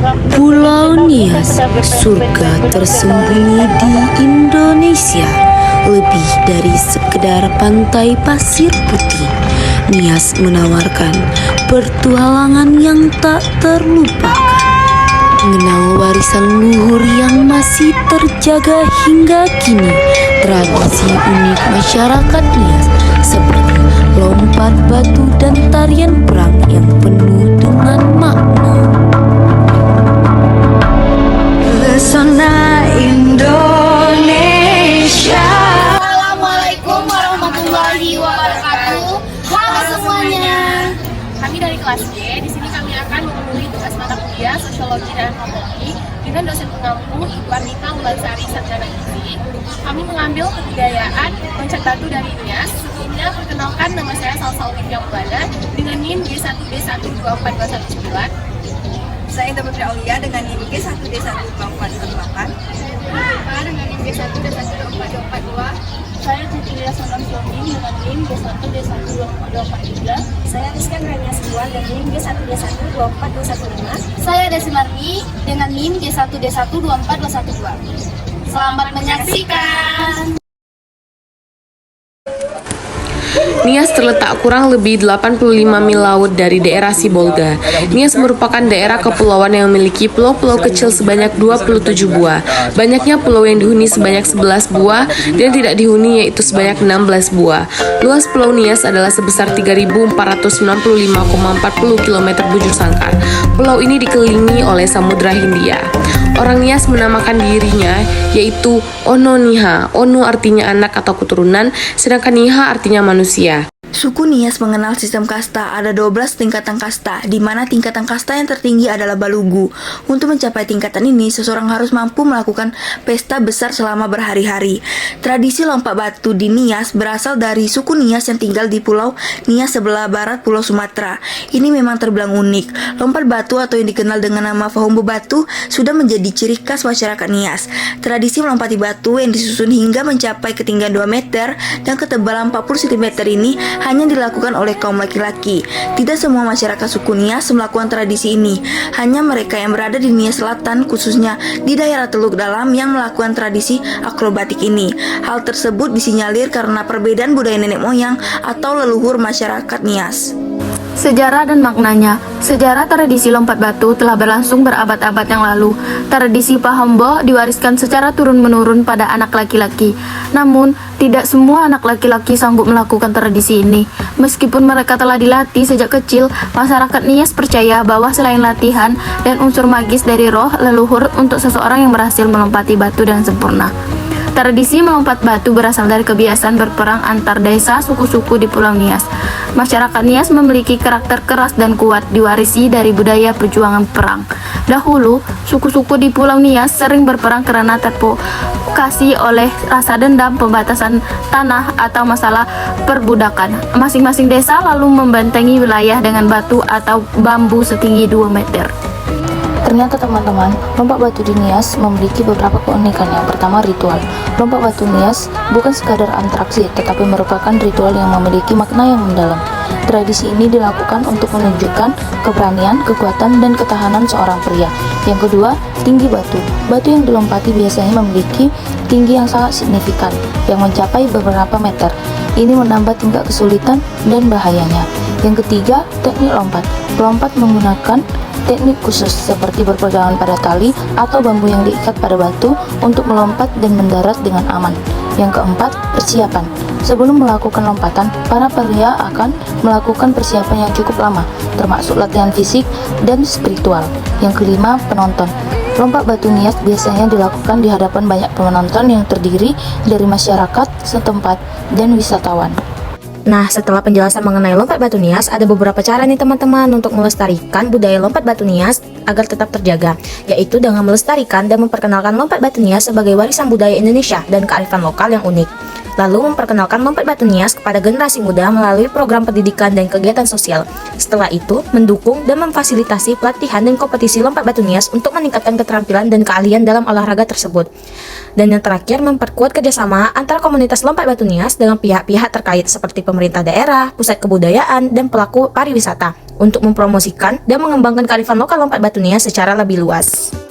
Pulau Nias, surga tersembunyi di Indonesia. Lebih dari sekedar pantai pasir putih, Nias menawarkan petualangan yang tak terlupakan. Mengenal warisan luhur yang masih terjaga hingga kini. Tradisi unik masyarakat Nias seperti lompat batu dan tarian perang yang penuh dengan makna. Pesona Indonesia. Assalamualaikum warahmatullahi wabarakatuh. Halo semuanya. Kami dari kelas D. Di sini kami akan memenuhi tugas mata kuliah Sosiologi dan Antropologi dengan dosen pengampu Ibu Arnita Wulansari Sarjana Gizi. Kami mengambil kebudayaan loncat batu dari Nias. Sebelumnya perkenalkan, nama saya Salsa Olivia Mulana dengan NIM G1D1242119. Saya Indah Putri Aulia dengan NIM G1D12418. Dengan NIM G1D12422. Saya Cecilia Sonam Somin dengan NIM G1D12423. Saya Rizka Grania Sebuah dengan NIM G1D1242115. Saya Desi Marni dengan NIM G1D1242112. Selamat menyaksikan. Nias terletak kurang lebih 85 mil laut dari daerah Sibolga. Nias merupakan daerah kepulauan yang memiliki pulau-pulau kecil sebanyak 27 buah. Banyaknya pulau yang dihuni sebanyak 11 buah dan tidak dihuni yaitu sebanyak 16 buah. Luas Pulau Nias adalah sebesar 3.495,40 km bujur sangkar. Pulau ini dikelilingi oleh Samudra Hindia. Orang Nias menamakan dirinya yaitu Ono Niha. Ono artinya anak atau keturunan, sedangkan Niha artinya manusia. Suku Nias mengenal sistem kasta. Ada 12 tingkatan kasta, di mana tingkatan kasta yang tertinggi adalah Balugu. Untuk mencapai tingkatan ini, seseorang harus mampu melakukan pesta besar selama berhari-hari. Tradisi lompat batu di Nias berasal dari suku Nias yang tinggal di Pulau Nias sebelah barat Pulau Sumatera. Ini memang terbilang unik. Lompat batu atau yang dikenal dengan nama Fahumbo Batu sudah menjadi ciri khas masyarakat Nias. Tradisi melompati batu yang disusun hingga mencapai ketinggian 2 meter dan ketebalan 40 cm ini hanya dilakukan oleh kaum laki-laki. Tidak semua masyarakat suku Nias melakukan tradisi ini. Hanya mereka yang berada di Nias Selatan, khususnya di daerah Teluk Dalam, yang melakukan tradisi akrobatik ini. Hal tersebut disinyalir karena perbedaan budaya nenek moyang atau leluhur masyarakat Nias. Sejarah dan maknanya. Sejarah tradisi lompat batu telah berlangsung berabad-abad yang lalu. Tradisi Fahumbo diwariskan secara turun-menurun pada anak laki-laki. Namun, tidak semua anak laki-laki sanggup melakukan tradisi ini. Meskipun mereka telah dilatih sejak kecil, masyarakat Nias percaya bahwa selain latihan dan unsur magis dari roh leluhur untuk seseorang yang berhasil melompati batu dengan sempurna. Tradisi melompat batu berasal dari kebiasaan berperang antar desa suku-suku di Pulau Nias. Masyarakat Nias memiliki karakter keras dan kuat, diwarisi dari budaya perjuangan perang. Dahulu, suku-suku di Pulau Nias sering berperang karena terprovokasi oleh rasa dendam, pembatasan tanah, atau masalah perbudakan. Masing-masing desa lalu membentengi wilayah dengan batu atau bambu setinggi 2 meter. Ternyata teman-teman, lompat batu di Nias memiliki beberapa keunikan. Yang pertama, ritual. Lompat batu Nias bukan sekadar atraksi, tetapi merupakan ritual yang memiliki makna yang mendalam. Tradisi ini dilakukan untuk menunjukkan keberanian, kekuatan, dan ketahanan seorang pria. Yang kedua, tinggi batu. Batu yang dilompati biasanya memiliki tinggi yang sangat signifikan, yang mencapai beberapa meter. Ini menambah tingkat kesulitan dan bahayanya. Yang ketiga, teknik lompat. Pelompat menggunakan teknik khusus seperti berpegangan pada tali atau bambu yang diikat pada batu untuk melompat dan mendarat dengan aman. Yang keempat, persiapan. Sebelum melakukan lompatan, para pria akan melakukan persiapan yang cukup lama, termasuk latihan fisik dan spiritual. Yang kelima, penonton. Lompat batu Nias biasanya dilakukan di hadapan banyak penonton yang terdiri dari masyarakat setempat dan wisatawan. Nah, setelah penjelasan mengenai lompat batu Nias, ada beberapa cara nih teman-teman untuk melestarikan budaya lompat batu Nias agar tetap terjaga, yaitu dengan melestarikan dan memperkenalkan lompat batu Nias sebagai warisan budaya Indonesia dan kearifan lokal yang unik. lalu memperkenalkan Lompat Batu Nias kepada generasi muda melalui program pendidikan dan kegiatan sosial. Setelah itu, mendukung dan memfasilitasi pelatihan dan kompetisi Lompat Batu Nias untuk meningkatkan keterampilan dan keahlian dalam olahraga tersebut. Dan yang terakhir, memperkuat kerjasama antara komunitas Lompat Batu Nias dengan pihak-pihak terkait seperti pemerintah daerah, pusat kebudayaan, dan pelaku pariwisata untuk mempromosikan dan mengembangkan kearifan lokal Lompat Batu Nias secara lebih luas.